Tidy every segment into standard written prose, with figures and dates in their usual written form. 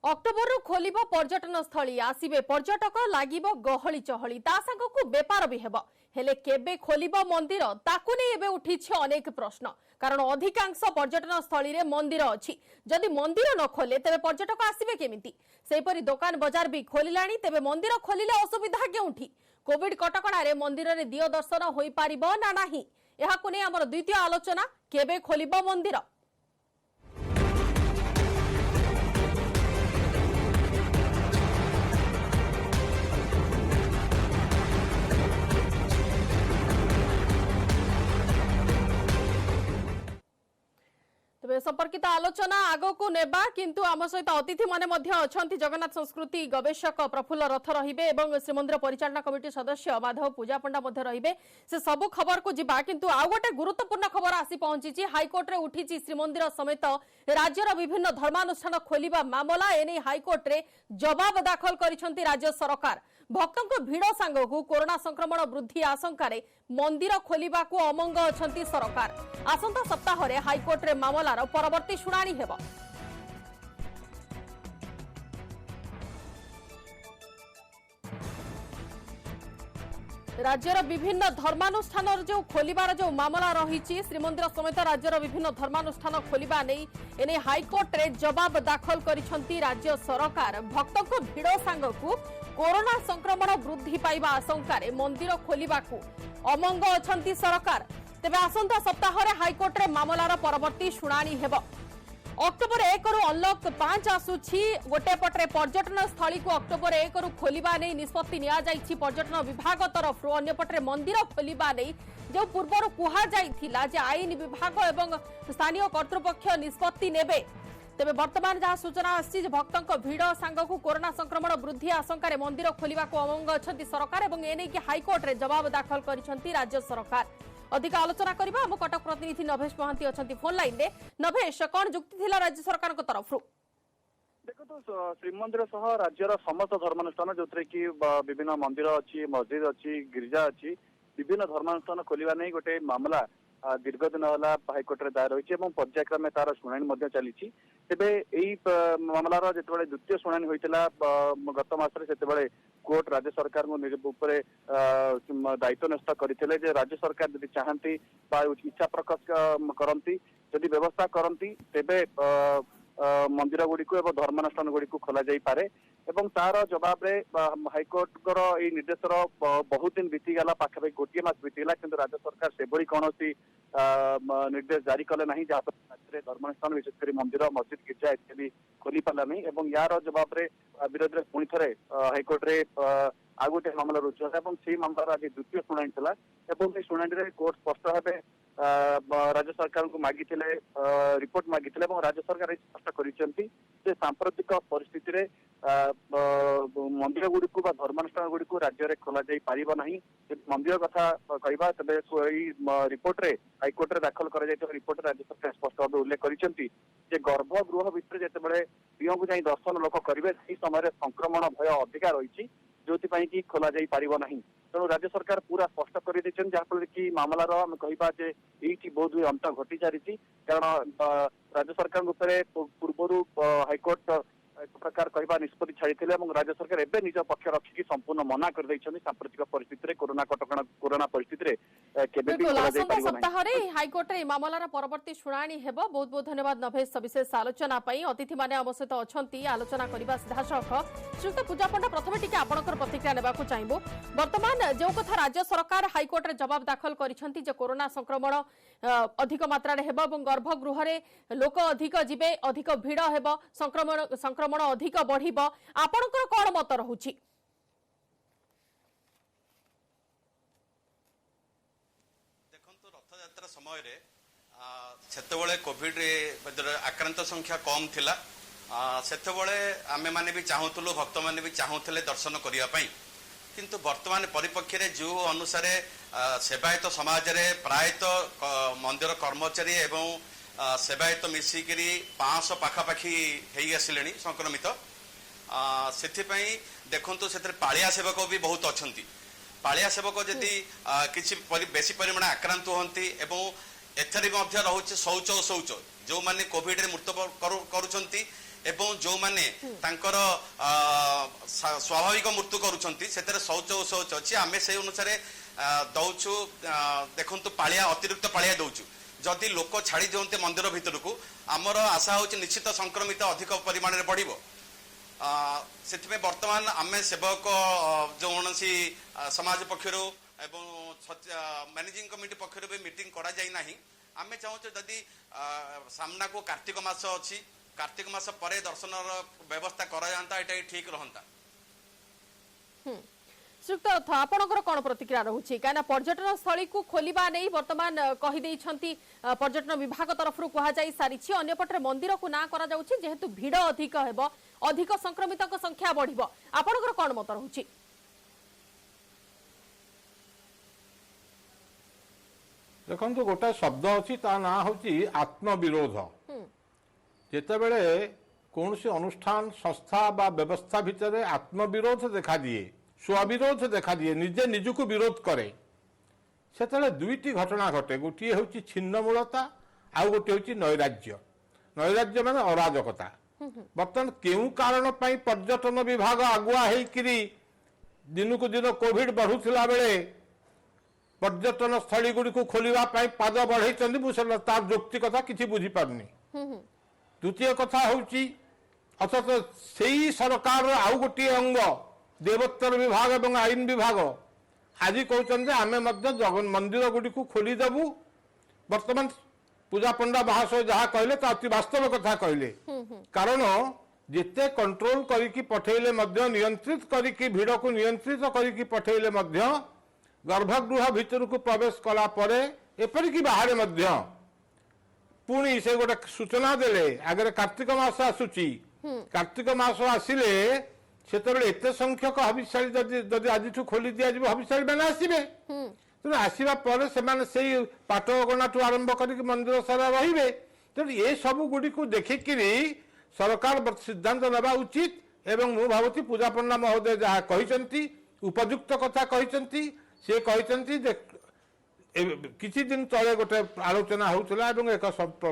October खोलिब पर्यटन स्थली आसिबे पर्यटक लागिब गहली चहली ता संगकु बेपार भी हेब हेले केबे खोलिब मंदिर ताकु नै एबे उठिछि अनेक प्रश्न कारण अधिकांश पर्यटन स्थली रे मंदिर अछि जदि मंदिर न खोले तेबे पर्यटक आसिबे केमिति सेपरि दुकान बाजार भी खोलिलाणी तेबे मंदिर खोलिले असुविधा केउठी कोविड कटकणा रे मंदिर रे दियो दर्शन होई पारिबो ना नाही एहाकु नै हमर द्वितीय आलोचना केबे खोलिब मंदिर। तेज संपर्कित आलोचना आग को नेबा किंतु आम सहित अतिथि माने जगन्नाथ संस्कृति गवेषक प्रफुल्ल रथ रहिबे एवं श्रीमंदिर परिचालना कमिटी सदस्य माधव पूजा पंडा रहिबे से सब खबर को जिबा किंतु आउ गोटे गुरुत्वपूर्ण खबर आसी पहुंची हाईकोर्ट रे उठिची श्रीमंदिर समेत राज्यर विभिन्न धर्मानुष्ठान खोलिबा मामला एने हाईकोर्ट रे जवाब दाखल करिसंती राज्य सरकार भक्तों भिड़ सांगकु कोरोना संक्रमण वृद्धि आशंका मंदिर खोलिबा को अमंग अछंती सरकार आसंता सप्ताह रे हाईकोर्ट रे मामलार परवर्ती शुणाणी हेब। राज्यर विभिन्न धर्मानुष्ठान जो खोलिबार जो मामला रही श्रीमंदिर समेत राज्यर विभिन्न धर्मानुष्ठान खोलिबा नै एने हाईकोर्ट रे जवाब दाखल करिसंती राज्य सरकार भक्तों भिड़ सांगकु कोरोना संक्रमण वृद्धि पाइबा आशंका मंदिर खोलिबा को अमंग अछंती सरकार तेबे आसंता सप्ताह रे हाईकोर्ट रे मामलार परवर्ती शुणाणी हेब। अक्टोबर 1 रु अनलॉक 5 आसुछि गोटे पटरे पर्यटन स्थली को अक्टोबर 1 रु खोलिबा नै निष्पत्ति निया जाइछि पर्यटन विभाग तरफ अन्य पटरे मंदिर खोलिबा नै जो पूर्व कुहा जाइथिला जे आईन विभाग एवं स्थानीय कर्तृपक्ष निष्पत्ति नेबे तेबे वर्तमान जहाँ सूचना आसी भक्तों भिड़ सांगकु कोरोना संक्रमण वृद्धि आशंका मंदिर खोलिबा को अमंग अछंती सरकार एवं एने कि हाईकोर्ट रे जवाब दाखल करिसंती राज्य सरकार। अधिक आलोचना करबा हम कटक प्रतिनिधि नभेश महांती अछंती फोन लाइन रे। नभेश कौन जुक्ति थिला राज्य सरकार को तरफ देखो तो श्रीमंदिर सह राज्यर समस्त धर्मानुष्ठान जो कि विभिन्न मंदिर अच्छी मस्जिद अच्छी गिरिजा अच्छी विभिन्न धर्मानुष्ठान खोलिबा नै गोटे मामला दीर्घ दिन है हाईकोर्ट रे दायर होइछि एवं पर्यायक्रमे तार शुणाणी चली तेबे एई मामलार जेतेबेले द्वितीय शुणाणी होइतिला गत मासरे सेतेबेले कोर्ट राज्य सरकार ऊपर दायित्व न्यस्त करथिले जे राज्य सरकार यदि चाहती इच्छा प्रकाश करती यदि व्यवस्था करती तेबे मंदिर गुड़ी को एवं धर्मानुष्ठान गुड़ी को खोल जाई पारे एवं तार जवाब रे हाईकोर्ट निर्देश बहुत दिन बीतीगला पाखापाखि गोटे मास बीतीगला किंतु राज्य सरकार से कौन निर्देश जारी कले ना जहाँ राज्य धर्मानुष्ठान विशेषकर मंदिर मस्जिद गिर्जा इत्यादि खोली पाला नहीं एवं यार जवाब रे विरोध में पुणी थे हाईकोर्ट रे आ गोटे मामला रुजु है से मामलार आज द्वितीय शुणाणी था शुणाणी कोर्ट स्पष्ट भाव राज्य सरकार को मागी रिपोर्ट मागी राज्य सरकार स्पष्ट कर सांप्रतिक परिस्थिति मंदिर गुड़ी को धर्मानुष्ठान गुड़ी को राज्य में खोल जाई पारिबो नाही मंदिर कथा कहबा तबे रिपोर्ट रे हाईकोर्ट रे दाखल कर रिपोर्ट राज्य सरकार स्पष्ट भाव उल्लेख करछंती जे गर्भगृह भितर जेतेबेले प्रिय को जाई दर्शन लोक करिवे से समय संक्रमण भय अधिका रही जो कि खोल जाई पारिबो नाही तेणु राज्य सरकार पूरा स्पष्ट कर जहाँफल कि मामलार आम कहवा ये बहुत अंत घटी सारी कारण राज्य सरकार पूर्व हाईकोर्ट एक प्रकार कहवा निष्पत्ति छाड़ी राज्य सरकार एवं निज पक्ष रखिकी संपूर्ण मना कर सांप्रतिक परिस्थिति कोरोना परिस्थिति सप्ताह हाईकोर्ट रे मामलार परवर्ती शुणाणी हेब। बहुत बहुत धन्यवाद नभेश सविशेष आलोचना अतिथि माने आम सहित अच्छी आलोचना करने सीधासख श्रीयुक्त पूजा पंडा प्रथम टी आपंकर प्रतिक्रिया नेबा चाहिए वर्तमान जो कथा राज्य सरकार हाईकोर्ट रे जवाब दाखल करिसेंती जे कोरोना संक्रमण अधिक मात्रा रे हेब गर्भगृह रे लोक अधिक जिबे अधिक भिड़ हेब संक्रमण अधिक बढ़िब आपणकर कौन मत रहुछि? देखंतु रथयात्रा समय सेतेबेले कोविड आक्रांत संख्या कम थिला सेतेबेले आमे माने भी चाहूतलु भक्त माने भी चाहूतले दर्शन करिया पई किंतु वर्तमान परिपक्ष रे जो अनुसार सेवायत समाज रे प्रायत मंदिर कर्मचारी एवं सेवायत मिसिकरी 500 पाखापाखि हेई आसिलेनी संक्रमित सेथिपई देखंतु सेतरे पालिया सेवक भी बहुत अछंती पालिया सेवक जदि किछि बेसी परिमाण आक्रांत होती एवं एथरे मध्य रहुछि शौच जो माने कोविड रे मृत्यु करूछंती एवं जो माने तांकर स्वाभाविक मृत्यु करूछंती सेतरे शौच शौच अछि आमे से अनुसार दउछु देखंतु पालिया अतिरिक्त पालिया दउछु जदि लोक छाड़ी दियंते मंदिर भितर को आमर आशा होछि निश्चित संक्रमित अधिक परिमाण रे बढ़िबो सेथिमे वर्तमान आमे सेवक जो कौनसी समाज पक्षर एवं मैनेजिंग कमिटी पक्षर भी मीटिंग करा जाई नाही आमे चाहूँ जदि सामना को कार्तिक मास अच्छी कार्तिक मास परे दर्शन व्यवस्था करा जाता एटा ठीक रहंता। श्रीयुक्त अर्थ आपणकर कौन प्रतिक्रिया रहुछि कहीं पर्यटन स्थली को खोलिबा नहीं वर्तमान कहि देइछंती पर्यटन विभाग तरफ कह जाई सारिछि अन्यपटे मंदिर को ना करा जाउछि जेहेतु भीड़ अधिक हेबो अधिक संक्रमितक संख्या बढ़िबो आपणकर कौन मत रहुछि? देखो गोटे शब्द अच्छी ता ना हूँ आत्मविरोध जितेबले कौन सी अनुष्ठान संस्था बा व्यवस्था भितर आत्मविरोध देखा दिए स्वविरोध देखा दिए निजे निजको विरोध करे से दुईटी घटना घटे गोटे हूँ छिन्नमूलता आउ गोटे हूँ नैराज्य नैराज्य माने अराजकता बर्तमान क्यों कारण पर्यटन विभाग आगुआ होकरी दिन को दिन कोविड बढ़ुला बेले पर्यटन स्थली गुड़ी को खोलिबा पाद बढ़ई तार यौक्तिकता किसी बुझीपारनी द्वितीय कथा हूँ अथच से सरकार आउ गोटे अंग देवोत्तर विभाग एवं आईन विभाग आज कहते आम जगन मंदिर गुड़ी को खोलीदेवु बर्तमान पूजा पंडा महाशय जहाँ कहले अति वास्तव कथा कहले कारण जिते कंट्रोल करके पठेले नियंत्रित करके भीड़ को नियंत्रित करके पठेले गर्भगृह भितर को प्रवेश कला परे एपरिक बाहर पुणी से गोटे सूचना देले आगे कार्तिक मास आसुची कार्तिक मास आसिले सेतबेले एते संख्यक हविष्याली जदि आज खोली दिया हविष्याली मैंने आसबे तेणु आसवा पर से पाटगणा ठू आरंभ कर मंदिर सारा रे तेणु ये सब गुड़ी को देखिकी सरकार सिद्धांत नेबा उचित एवं मु भावुची पूजा पंडा महोदय जहाँ कहते उपयुक्त कथा कहते से कहते किछि दिन तले गोटे आलोचना होउथिला एवं एक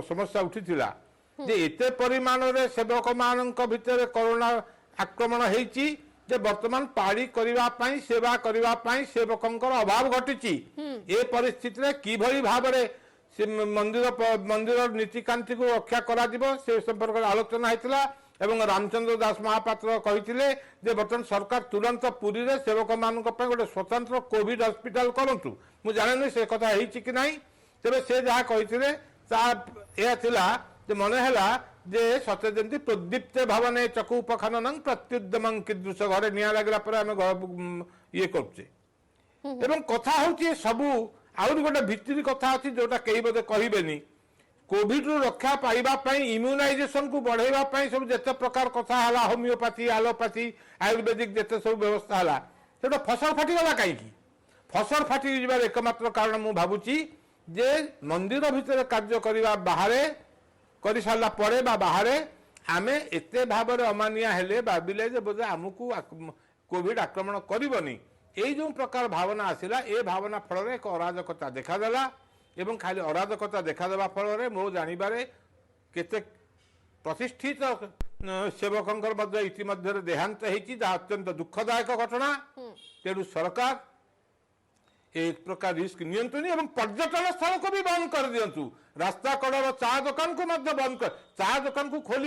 समस्या उठिथिला जे एते परिमाण रे सेवक मानक भितर कोरोना आक्रमण हेछि जे वर्तमान पाड़ी करिवा पई सेवा करिवा पई सेवकंकर अभाव घटिछि ए परिस्थिति रे कि भली भाबरे से मंदिर नीतिकांति को रक्षा करा दिबो से संपर्क आलोचना हेतिला एवं रामचंद्र दास महापात्र कहिथिले जे बर्तमान सरकार तुरंत पुरी रे सेवक मानक पई गोटे स्वतंत्र कोविड हॉस्पिटल करंतु मु जाने से कथा हेछि कि नाही तेबे से जहा कहिथिले ता ए थिला जे मने हला जे सत्य जंती प्रदीप्त भवने चकुपखननं प्रत्युद्यमं कीदृश घरे निया लागला पर हम ये करछे एवं कथा होछि सबु आउर गोटे भित्री कथा अछि जोटा केही बदे कहिबेनी कोविड रु रक्षा पाइबा इम्यूनाइजेशन को बढ़ाइबा सब जिते प्रकार कथा है होमियोपैथी एलोपैथी आयुर्वेदिक जिते सब व्यवस्था है से फसल फाटीगला कहीं फसल फाटी जार एकमात्र कारण मु भावुची जे मंदिर भितर कार्य करने बाहर कर सारा पर बाहर आम एत भाव अमानिया हेले भाविले बोधे आमको कोविड आक्रमण करनी यही जो प्रकार भावना आसला ए भावना फल एक अराजकता देखादेला एवं खाली अराजकता देखादेवा फल मो जानवे केते प्रतिष्ठित सेवकंकर इतिमध्य देहांत होती जहाँ अत्यंत दुखदायक घटना तेणु सरकार एक प्रकार रिस्क नियंत्रण एवं पर्यटन स्थल को भी बंद कर दिंतु रास्ता कड़र चा दुकान को बंद कर चा दुकान को खोल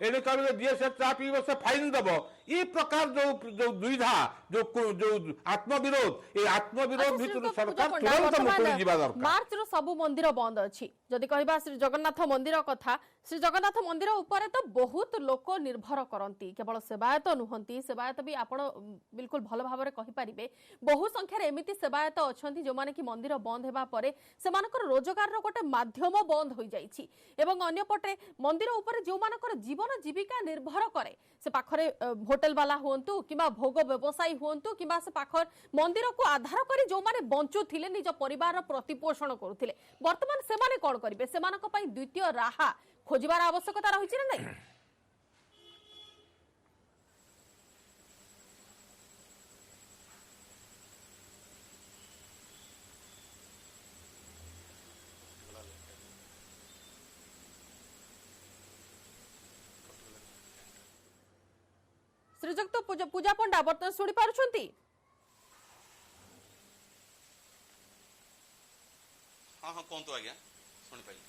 एने कह दिए से चा पीब से फाइन दब ये प्रकार जो जो दुविधा जो जो आत्मविरोध ये आत्मविरोध भीतर सरकार तुरंत मुकुली जीवा दरकार मार्च रो सब मंदिर बंद अछि जदि कहबा श्री जगन्नाथ मंदिर कथा श्री जगन्नाथ मंदिर ऊपर तो बहुत लोक निर्भर करती केवल सेवायत नुहंती सेवायत भी आपण बिल्कुल भल भाव में कहि परिबे बहु संख्यार एमिति सेवायत अछंती जो माने कि मंदिर बंद हेबा परे सेमानकर रोजगार रो गोटे माध्यम बंद हो जाइछि एवं अन्य पटे मंदिर ऊपर जो मानकर जीवन जीविका निर्भर करे से पाखरे होटल वाला हुंतु किबा भोग व्यवसायी हुंतु किबा से पाखर मंदिर को आधार करी जो माने बंचु थिले निज परिवार प्रतिपोषण करुथिले वर्तमान से माने कोन करिवे सेमानक पई द्वितीय राहा खोजिबार आवश्यकता रहिछि ना नहीं श्रीजुक्त पूजा पंडा बर्तमान शुणी पारुछंती? हाँ हाँ कहतु आज्ञा शुणी पाइली।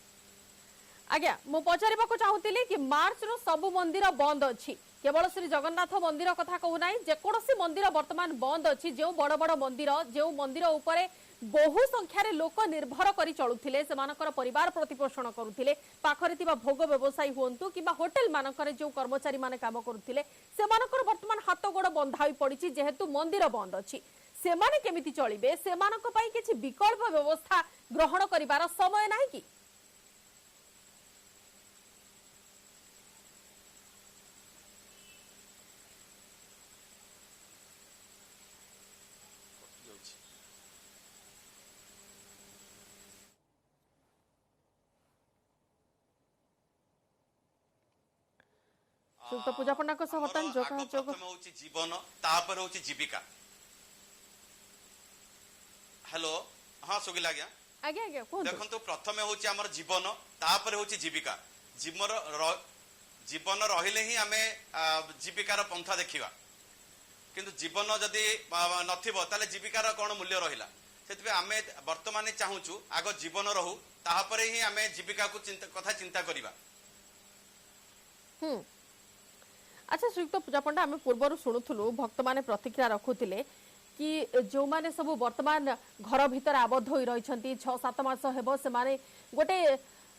आज्ञा मु पचारिबाकु चाहुतिली कि मार्च रो सब मंदिर बंद अछि, केवल श्री जगन्नाथ मंदिर कथा कहू ना, जेकोसी मंदिर वर्तमान बंद अछि। जो बड़ बड़ मंदिर, जो मंदिर उपरे बहु संख्यार लोक निर्भर करी चलुथिले, सेमानकर परिवार प्रतिपोषण करुथिले, पाखरे थिबा भोग व्यवसायी हुंतु किबा होटल मानकर जो कर्मचारी माने काम करुथिले, सेमानकर वर्तमान हाथ गोड़ बंधा होई पड़िछि जेहेतु मंदिर बंद अछि। सेमाने केमिति चलिबे, सेमानक पई किछि विकल्प व्यवस्था ग्रहण करिवार समय नाही कि? श्रीयुक्त पूजा पंडा सह बर्तमान प्रथम होची जीवन तापर होची जीविका। हेलो हाँ सुगिला आज्ञा आज्ञा आज्ञा देखंतु प्रथम होची हमर जीवन तापर होची जीविका। जीवन रहिले ही आमे जीविकार पंथा देखिबा, किंतु जीवन जदि नथिबो ताले जीविकार कोन मूल्य रहिला। सेतबे आमे वर्तमान चाहूचु आगो जीवन रहू तापरे ही आमे जीविका को कथा चिंता करिबा। अच्छा श्रीयुक्त पूजा पंडा, आम पूर्वर शुणुलु भक्त माने प्रतिक्रिया रखुले कि जो माने सब वर्तमान घर भीतर आबद्ध होई रहिछंती 6-7 मास हेबो, से माने गोटे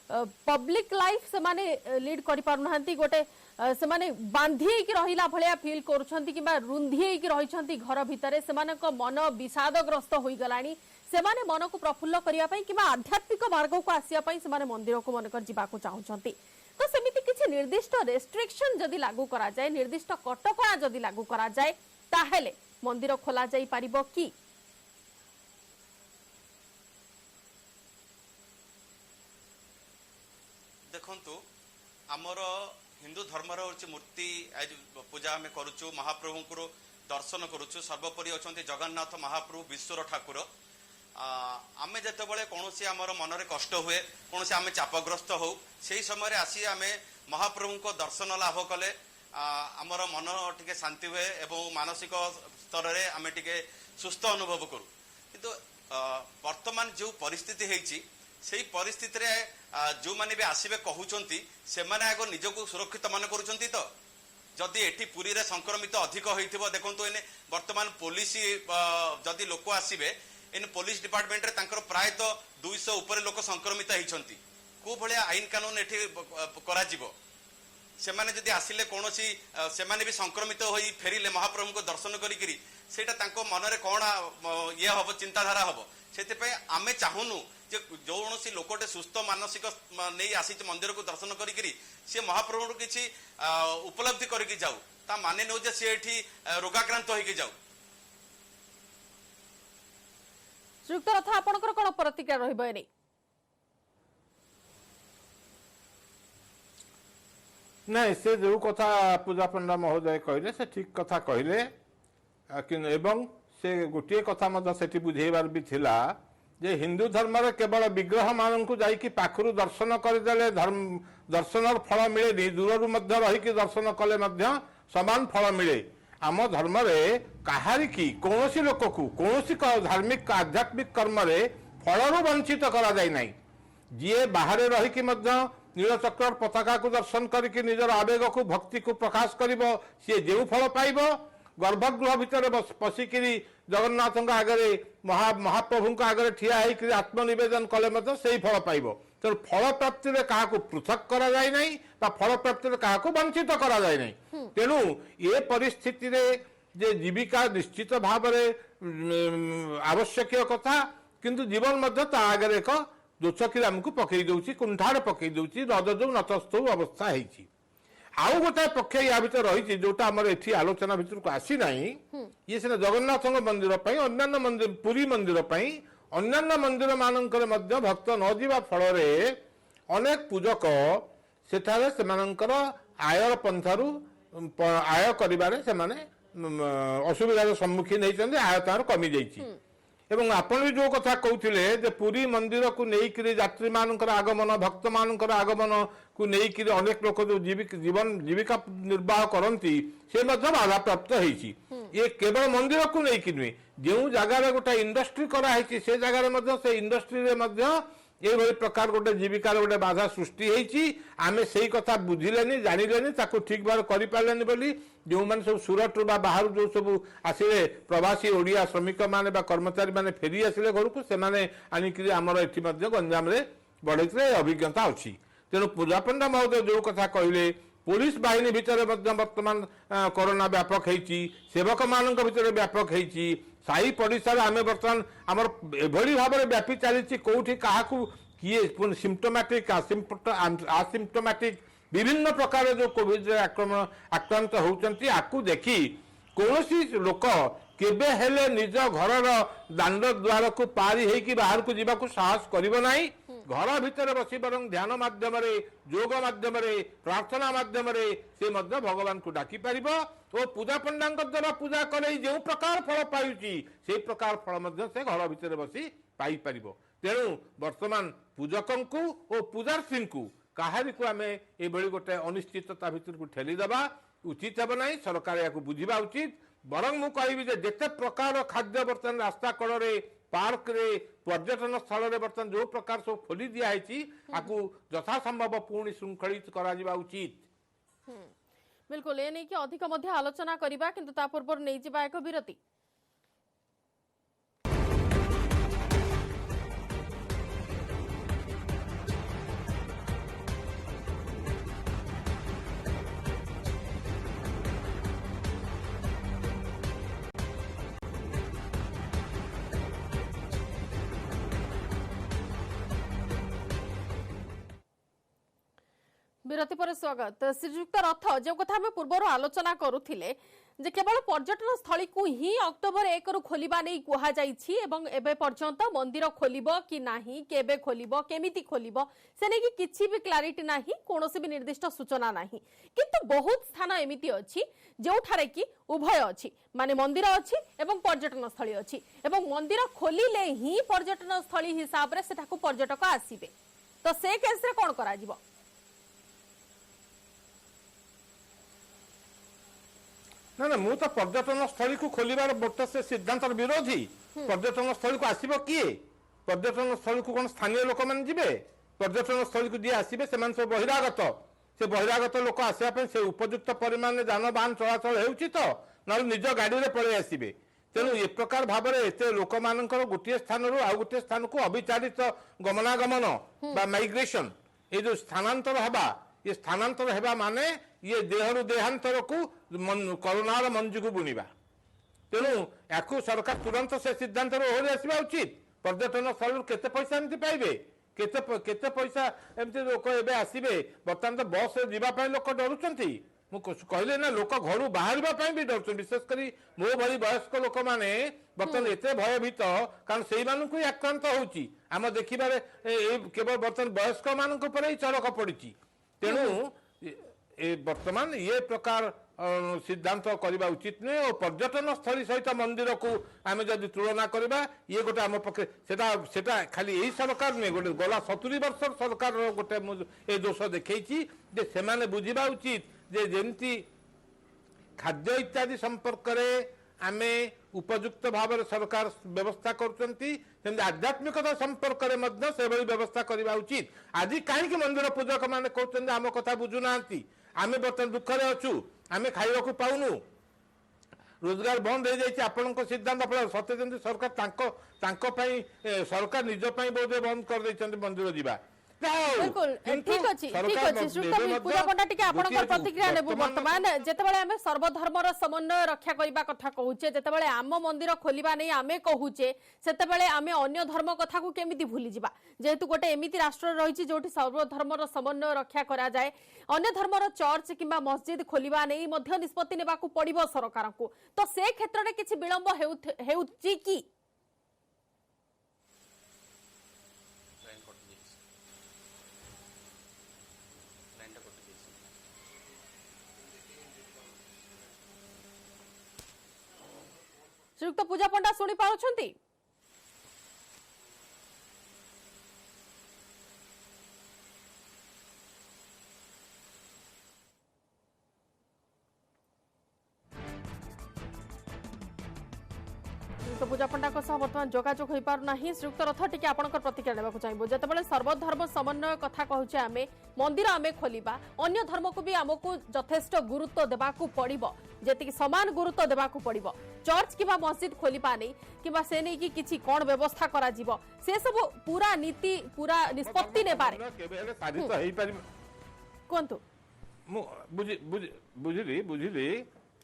पब्लिक लाइफ से माने लीड करि पारुनांती, गोटे से माने बांधी कि रहिला भलिया फील करूछंती किबा रुंधी कि रहिछंती घर भीतर, से माने को मन विषादग्रस्त होई गलानी। से माने मन को प्रफुल्ल करिया पई किबा आध्यात्मिक मार्ग को आसिया पई से माने मंदिर को मनकर जिबा को चाहुछंती। तो सेमिति किछि निर्दिष्ट रेस्ट्रिक्शन जदि लागू करा जाए, निर्दिष्ट कटकणा जदि लागू करा जाए, ताहेले मंदिर खोला जाई पारिबो कि? देखंतु हमर हिंदू धर्मर होची मूर्ति आज पूजा में करूछु, महाप्रभु को दर्शन करूछु। सर्वोपरि अछंती जगन्नाथ महाप्रभु विश्वर ठाकुर। आमे जेतेबेले कोनोसी हमर मनरे कष्ट हुए, कोनोसी आमे चापग्रस्त हो, सेही समय आसी आमे महाप्रभु को दर्शन लाभ कले हमर मन टिके शांति हुए एवं मानसिक स्तर रे आमे टिके सुस्थ अनुभव करू। किंतु वर्तमान जो परिस्थिति हेछि सेही परिस्थिति रे जो माने भी आसीबे कहउचंती से माने आगो निजको सुरक्षित मान करूचंती। तो जदि एठी पुरी रे संक्रमित अधिक होइथिबो, देखंतु एने वर्तमान पुलिस जदि लोक आसीबे इन पुलिस डिपार्टमेंट रे तांकर प्राय तो 200 ऊपर लोक संक्रमित होइछंती। को भलिया आईन कानून एठी करा जिवो? सेमाने जदि आसिले कोनोसी सेमाने भी संक्रमित होई फेरिले महाप्रभु को दर्शन करिकरी सेटा तांको मनरे कोन ये हबो, चिंताधारा हबो। सेते पे आमे चाहुनु जे जोनोसी लोकटे सुस्थ मानसिक नै आसी मंदिर को दर्शन करिकरी से महाप्रभु किछि उपलब्धि करिकि जाऊ, ता माने नो जे से एठी रोगाक्रांत होइकि जाऊ। श्रीयुक्त रथ आपनकर कोन प्रतिक्रिया रहइबो एनी? नहीं, से जो कथा पूजा पंडा महोदय कहले से ठीक कथा कहले, एवं से गोटे कथा मत सेठी बुझेबार भी थिला जे हिंदू धर्म रे केवल विग्रह मान को जाइकी पाखरु दर्शन करदेले दर्शनर फल मिले, दूर मध्य रही दर्शन कले मध्य समान फल मिले। आम धर्म रे कहारी की कौनसी लोक को कौनसी धार्मिक आध्यात्मिक कर्म रे फलरू वंचित करा जाय नाही। जी बाहर रही नीलचक्र पताका को दर्शन करके निजर आवेग को भक्ति को प्रकाश करिवो, सी जो फल पाइबो गर्भगृह भितर पशिकी जगन्नाथ आगे महाप्रभु आगे ठिया होकर आत्मनिवेदन कले से फल पाइबो। तेणु फल प्राप्ति में क्या पृथक करा जाय नहीं, फल प्राप्ति में क्या वंचित करा जाय नहीं। तेणु ये परिस्थिति रे जे जीविका निश्चित भाव आवश्यक कथा, किंतु जीवन मध्य ता आगे एक दोचकी आमको पकई दउची, कुंठार पकई दउची, रजजौ नतस्थौ अवस्था हेची। आउ गोटे पक्ष या भीतर रही जोटा आम एठी आलोचना भीतर को आसी नाही, ये सिना जगन्नाथ मंदिर पई अन्यान्य मंदिर पुरी मंदिर पई अन्यान्य मंदिर मानकर मध्य भक्त न जीवा फल रे अनेक पूजक सेठारे सेमानकर आयर पंथारु आय करिबारे सेमाने असुविधार सम्मुखीन होइछन्ते, आय तार कमी जाइछि। ଏବଂ ଆପଣ ବି ଯେଉଁ କଥା କହୁଥିଲେ ଯେ ପୁରୀ ମନ୍ଦିରକୁ ନେଇକରି ଯାତ୍ରୀମାନଙ୍କର ଆଗମନ ଭକ୍ତମାନଙ୍କର ଆଗମନକୁ ନେଇକରି ଅନେକ ଲୋକ ଯେଉଁ ଜୀବିକା ନିର୍ବାହ କରନ୍ତି ସେ ମଧ୍ୟ ବାଧାପ୍ରାପ୍ତ ହେଇଛି। ଏ କେବଳ ମନ୍ଦିରକୁ ନେଇକି ନୁହେଁ, ଯେଉଁ ଜାଗାରେ ଗୋଟେ ଇଣ୍ଡଷ୍ଟ୍ରି କରାହେଇଛି ସେ ଜାଗାରେ ମଧ୍ୟ ସେ ଇଣ୍ଡଷ୍ଟ୍ରିରେ ମଧ୍ୟ এইভাবে প্রকার গোটে জীবিকার গোটে বাধা সৃষ্টি হয়েছি। আমি সেই কথা বুঝিলেনি জানিলেনি তাকে ঠিক ভাবে করিপারলেনি বলি যে সব সুরটু বা বাহার যে সব আসলে প্রবাসী ওড়িয়া শ্রমিক মানে বা কর্মচারী মানে ফেরি আসলে ঘরকু সে আনিকি আমার এটি গঞ্জামে বড়াইলে অভিজ্ঞতা অছি। তেণু পূজা পণ্ডা মহোদয় যে কথা কহিলে পুলিশ বাহিনী ভিতরে বর্তমান করোনা ব্যাপক হয়েছি, সেবক মান ভিতরে ব্যাপক হয়েছি, সাই পড়িশার আমি বর্তমান আমার এভাবে ভাবে ব্যাপি চালিছি কোটি কাহাকু কিয়ে সিম্পটোম্যাটিক আসিম্পটোম্যাটিক বিভিন্ন প্রকার যে কোভিড আক্রান্ত হচ্ছেন আকু দেখি কৌশি লোক কেবে হেলে নিজ ঘরর দাণ্ড দ্বারকু পারি হইকি বাহারকু যাওয়া সাহস করিব নাই। ঘর ভিতরে বসি বরং ধ্যান মাধ্যমে যোগ মাধ্যমে প্রার্থনা মাধ্যমে সে ভগবান কু ডাকি পারিব ও পূজা পণ্ডাঙ্ক দ্বারা পূজা করে যে প্রকার ফল পাইছি সেই প্রকার ফল সে ঘর ভিতরে বসি পাইপারিব। তেণু বর্তমান পূজকঙ্কু ও পূজার্থীঙ্কু কাহারিকু আমি এইভাবে গোটে অনিশ্চিততা ভিতরକୁ ঠেলিদেবা উচিত ହେବ ନାହିଁ। ସରକାର ଏହାକୁ ବୁଝିବା ଉଚିତ। ବରଂ ମୁଁ କହିବି ଯେ ଯେତେ ପ୍ରକାର ଖାଦ୍ୟ ବର୍ତ୍ତମାନ ରାସ୍ତା କଡ଼ରେ ପାର୍କରେ ପର୍ଯ୍ୟଟନ ସ୍ଥଳରେ ବର୍ତ୍ତମାନ ଯେଉଁ ପ୍ରକାର ସବୁ ଖୋଲି ଦିଆହେଇଛି ଆକୁ ଯଥାସମ୍ଭବ ପୁଣି ଶୃଙ୍ଖଳିତ କରାଯିବା ଉଚିତ। बिल्कुल ए नहीं कि अधिक मध्य आलोचना करबा किंतु ता पूर्व नहीं जिबा एक विरति। विरति पर स्वागत। श्रीजुक्त रथ जो कथा आम पूर्व आलोचना करुथिले जे केवल पर्यटन स्थली को ही अक्टोबर 1 रु खोलिबा नै कुहा जाईछि एवं एबे पर्यंत मंदिर खोलिबो कि नाही केबे खोलिबो केमिति खोलिबो से नै कि किछि भी क्लैरिटी नाही, कोनोसी भी निर्दिष्ट सूचना नाही। किंतु बहुत स्थान एमिति अछि जोठारे कि उभय अछि माने मंदिर अछि एवं पर्यटन स्थली अछि एवं मंदिर खोलिले ही पर्यटन स्थली हिसाब रे सेठाकू पर्यटक आसीबे। तो से केस रे कोन करा जिवो? ना ना मु तो पर्यटन स्थली को खोलिबार बर्त से सिद्धांत विरोधी। पर्यटन स्थली को आसीबो किए? पर्यटन स्थली को कोन स्थानीय लोक मान जिबे? पर्यटन स्थली को जे आसीबे से मान सब बहिरागत, से बहिरागत लोक आसीबा पे से उपयुक्त परिमाण में जानबाहन चलाचल हेउची तो न निज गाड़ी रे पळे आसीबे। तेणु ए प्रकार भाव में एत लोक मानकर गोटे स्थान रु आ गोटे स्थान को अविचारित गमनागमन बा माइग्रेशन ये जो स्थानांतर हवा ये स्थानांतर हेबा माने ये देहरु देहांतर को करोनार मंजू को बुणीबा। तेणु या सरकार तुरंत से सिद्धांत ओहरी आसवा उचित। पर्यटन स्थल केते पैसा एमती पाइबे, केते पैसा एमती लोक एबे आसीबे। बर्तमान तो बस रे जीवा पय लोक डरुचंती। मु कहले ना लोक घर बाहर भी डर, विशेषकर मो भली वयस्क लोक मैंने बर्तमान एते भयभीत कारण से आक्रांत होची। आम देखिबारे केवल बर्तमान वयस्क मान चढ़क पड़ी। तेणु बर्तमान ये प्रकार सिद्धांत करने उचित नहीं और पर्यटन स्थली सहित मंदिर को आम जब तुलना करवा ये गोटे आम पक्षे सेटा खाली यही सरकार नहीं गोटे गला 70 वर्ष सरकार गोटे ये दोष देखी से माने बुझा उचित जे जेमती खाद्य इत्यादि संपर्क आम उपयुक्त भाव सरकार व्यवस्था करती आध्यात्मिकता संपर्क में से व्यवस्था करवा उचित। आज कहीं मंदिर पूजक मैंने कहते आम कथा बुझुना आम बर्तमान दुखरे अच्छु आम खाइबा को पाऊनु रोजगार बंद हो जाए आपण सिद्धांत सत्य जमी सरकार सरकार निज बोधे बंद कर मंदिर जावा। बिल्कुल ठीक अछि पूजा पंडा टिके आपनकर प्रतिक्रिया नेबु। वर्तमान जेतेबेले आमे सर्वधर्मर समन्वय रक्षा करिबा कथा कहूचे जेतेबेले आम मंदिर खोलिबा नै आमे कहूचे सेतेबेले आमे अन्य धर्म कथा को केमिति भूली जिबा जेहेतु गोटे एमिति राष्ट्र रहिछि जोठी सर्वधर्मर समन्वय रक्षा करा जाय। अन्य धर्मर चर्च किंबा मस्जिद खोलिबा नै मध्य निष्पत्ति नेबा को पड़िबो सरकार को। तो से क्षेत्र रे किछि विलंब हेउछि कि? श्रीयुक्त पूजा पंडा शुणी पारुछंती? श्रीयुक्त पूजा पंडा बर्तमान जोगाजोग हो पार नहीं। श्रीयुक्त रथ टी आप प्रतिक्रिया नेबाक चाहिए जितेबाला सर्वधर्म समन्वय कथा कहूचे आमे मंदिर आमे खोलिबा अन्य धर्म को भी आमको यथेष्ट गुरुत्व देबाकू पड़िबो जेतिक समान गुरुत्व देबाकू पड़िबो चर्च किबा मस्जिद खोलिबा नहीं किबा से नहीं कि किछि कोन व्यवस्था करा जीवो से सब पूरा नीति पूरा निष्पत्ति ने पारे साधित हेई पारि कोंतु बुझिली बुझिली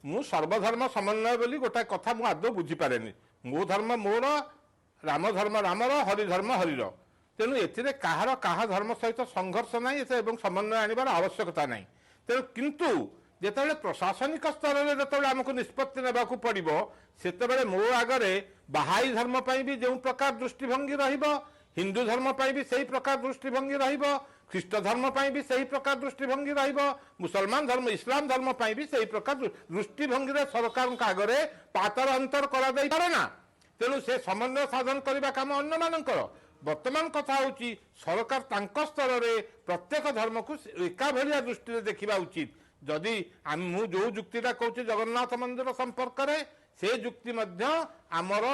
मु सर्वधर्म समन्वय बोली गोटा कथा मु आदौ बुझी पारेनी मो धर्म मोर राम धर्म रामर हरि धर्म हरिर तेणु एथिरे काହାର काहा धर्म सहित संघर्ष नाही एवं समन्वय आनिबार आवश्यकता नाही तेणु किंतु जेतेबेले प्रशासनिक स्तर रे जेतेबेले हमकु निष्पत्ति नेबाकू पड़िबो सेतेबेले मो आगरे बाहाई धर्म पई भी जो प्रकार दृष्टिभंगी रहिबो हिंदू धर्म पई भी सही प्रकार दृष्टिभंगी रहिबो ख्रीष्ट धर्म पई भी सही प्रकार दृष्टिभंगी रहिबो मुसलमान धर्म इस्लाम धर्म पई भी सही प्रकार दृष्टिभंगी रे सरकार आगरे पातर अंतर करा दई पारे ना तेणु से समन्वय साधन करबा काम अन्य मानकर वर्तमान कथा होची सरकार तांको स्तर रे प्रत्येक धर्म को एका भलिया दृष्टि रे देखिबा उचित जदि मु जो जुक्तिटा कहूँ जगन्नाथ मंदिर संपर्क रे से जुक्ति मध्य आमर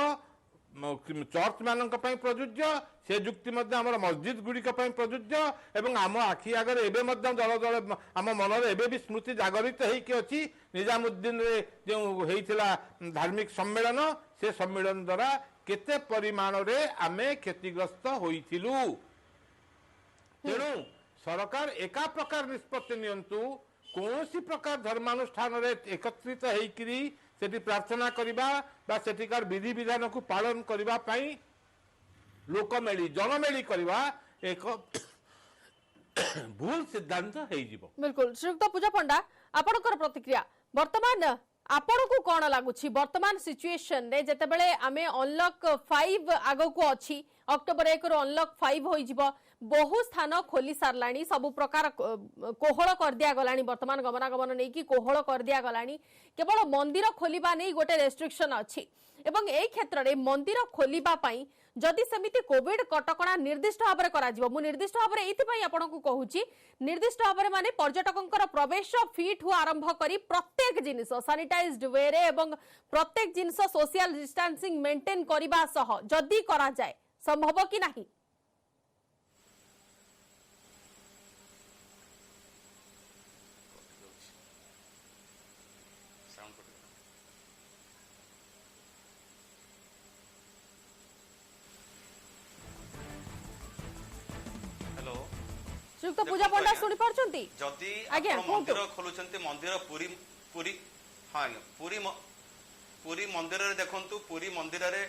चर्च मानक पई प्रযোज्य से जुक्ति मध्य आमर मस्जिद गुड़िक पई प्रযোज्य एवं आम आखि आगे एबे मध्य दल दल आम मन एबे भी स्मृति जागरित हेकि अछि निजामुद्दीन रे जो हेइथिला धार्मिक सम्मेलन से सम्मेलन द्वारा केते परिमाण रे आमे क्षतिग्रस्त होइथिलु तेणु सरकार एका प्रकार निष्पत्ति नियंतु कौनसी प्रकार धर्मानुष्ठान रे एकत्रित हेइकरी सेठी प्रार्थना करिबा बा सेठिकार विधि विधान को पालन करिबा पई लोक मेली जन मेली करिबा एक भूल सिद्धांत हेइ जिवो बिल्कुल श्रीयुक्त पूजा पंडा आपनकर प्रतिक्रिया वर्तमान आपण को कौन लगुच वर्तमान सिचुएशन रे जेतेबेले आमे अनलॉक 5 आगो को अछि अक्टोबर 1 रो अनलॉक 5 होई जिवो बहु स्थान खोली सारलाणी सब प्रकार कोहल कर दिया गलाणी वर्तमान गमनागमन नहीं कि कोहल कर दिया गलाणी केवल मंदिर खोलिबा नहीं गोटे रेस्ट्रिक्शन अछि एवं एई क्षेत्र रे मंदिर खोलिबा पई जदि समिति कोविड कटकणा निर्दिष्ट भाव में करा मु निर्दिष्ट भाव में एइथिपई आपनको कहूची निर्दिष्ट भाव में माने पर्यटकंकर प्रवेश फी ठू आरंभ करी प्रत्येक जिनिस सैनिटाइज्ड वे रे एवं प्रत्येक जिनिस सोशल डिस्टेंसिंग मेंटेन करबा सह जदि करा जाए संभव कि नहीं श्रीयुक्त पूजा पंडा सुनी पारछंती जदि आपण मंदिर खोलुचंती मंदिर पूरी पूरी हां पूरी पूरी मंदिर रे देखंतु पूरी मंदिर रे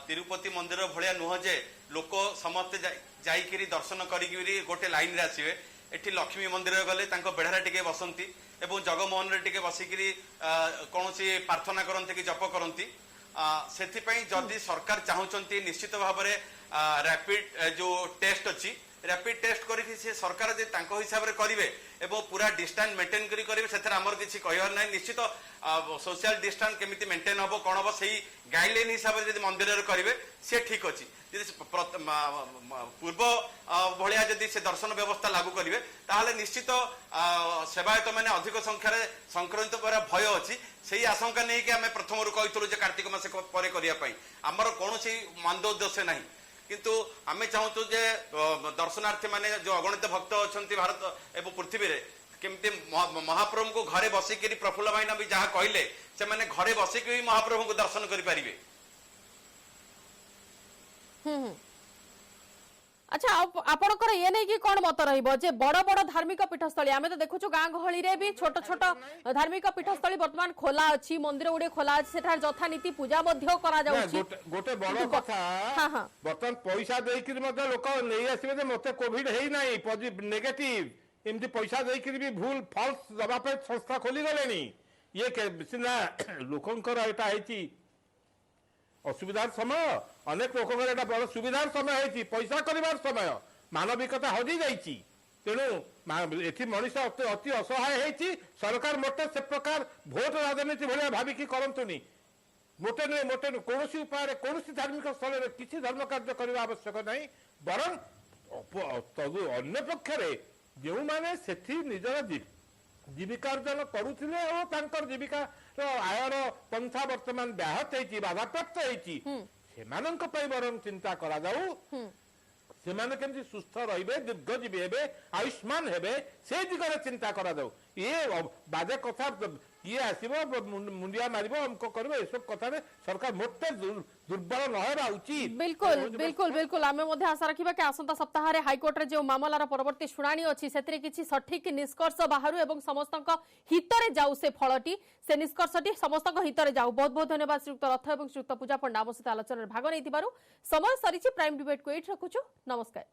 तिरुपति मंदिर भलिया नुह जे लोक समस्त जाईकिरी दर्शन करिकिरी गोटे लाइन रे आसीबे एठी लक्ष्मी मंदिर गले तांको बेढारा टिके बसंती एवं जगमोहन रे टिके बसिकिरी कोनोसी प्रार्थना करंती कि जप करंती सेथि पई जदि सरकार चाहुचंती निश्चित भाव रे रैपिड जो टेस्ट अछि रैपिड टेस्ट करी से सरकार जे तांको हिसाब रे करिवे एवं पूरा डिस्टेंस मेंटेन करी करिवे सेथरा हमर किछि कहर नै निश्चित सोशल डिस्टेंस केमिति मेंटेन हबो कोन हबो सेही गाइडलाइन हिसाब रे जदि मंदिर रे करिवे से ठीक अछि जदि पूर्व भलिया जदि से दर्शन व्यवस्था लागू करिवे ताहाले निश्चित सेवायत माने अधिक संख्या रे संक्रमित पर भय अछि सेही आशंका नै कि हमें प्रथम रु कहितलु जे कार्तिक मास परे करिया पई हमर कोनोसी मंद उद्देश्य नाही किंतु आमे चाहूँ जे दर्शनार्थी माने जो अगणित भक्त अच्छा भारत एवं पृथ्वी रे केमती महाप्रभु को घरे बसिक प्रफुल्ल भाईना भी जहाँ कहले से माने घरे बसिक भी महाप्रभु को दर्शन करें। अच्छा आपणकर ये नहीं कि कौन मत रहिबो जे बड़ बड़ धार्मिक पीठस्थली आमे तो देखुछु गाँ गहली रे भी छोट छोट धार्मिक पीठस्थली वर्तमान खोला अछि मंदिर गुडे खोला अछि सेठार जथा नीति पूजा मध्य करा जाउछि गोटे बड़ कथा वर्तमान पैसा देइकिर मते लोक नै आसीबे जे मते कोविड हेई नाही पॉजिटिव नेगेटिव एमती पैसा देइकिर भी भूल फॉल्स दबा पे संस्था खोली गलेनी ये सिना लोकंकर एटा हेची असुविधार समय अनेक लोक बड़ सुविधार समय है पैसा कर समय मानविकता हजि जाइए तेणु एथि मनीष अति असहाय है सरकार मोटे से प्रकार भोट राजनीति भाया भाविकी करतुनि मोटे नुहे मोटे कौन उपाय कौन धार्मिक स्थल में किसी धर्म कार्य करने आवश्यक नहीं बरं अन्य पक्षरे जो मैंने निजर जीविका अर्जन करुथिले और तांकर जीविका आयर पंथा वर्तमान व्याहत होती बाधाप्राप्त होती सेमानंक पई बरं चिंता करा जाऊ सेमाने केमती सुस्थ रहिबे दीर्घजीवी हेबे आयुष्मान हेबे से दिगरे चिंता करा जाऊ ये बाजे कथा किए आसब मुंडिया मारिब अमक कर सब कथा सरकार मोटे दुर्बल नहबा उचित। बिल्कुल बिल्कुल बिल्कुल आमे मध्य आशा रखिबा कि आसंता सप्ताह रे हाईकोर्ट रे जो मामलार परवर्ती शुणाणी अछि सेतरे किछि सठिक निष्कर्ष बाहरु एवं समस्तक हितरे जाऊ से फलटी से निष्कर्षटी समस्तक हितरे जाऊ। बहुत बहुत धन्यवाद श्रीयुक्त रथ एवं श्रीयुक्त पूजा पंडा आम सहित आलोचना भाग नै थिबारु। समय सरिछि प्राइम डिबेट को एठ रखुछु। नमस्कार।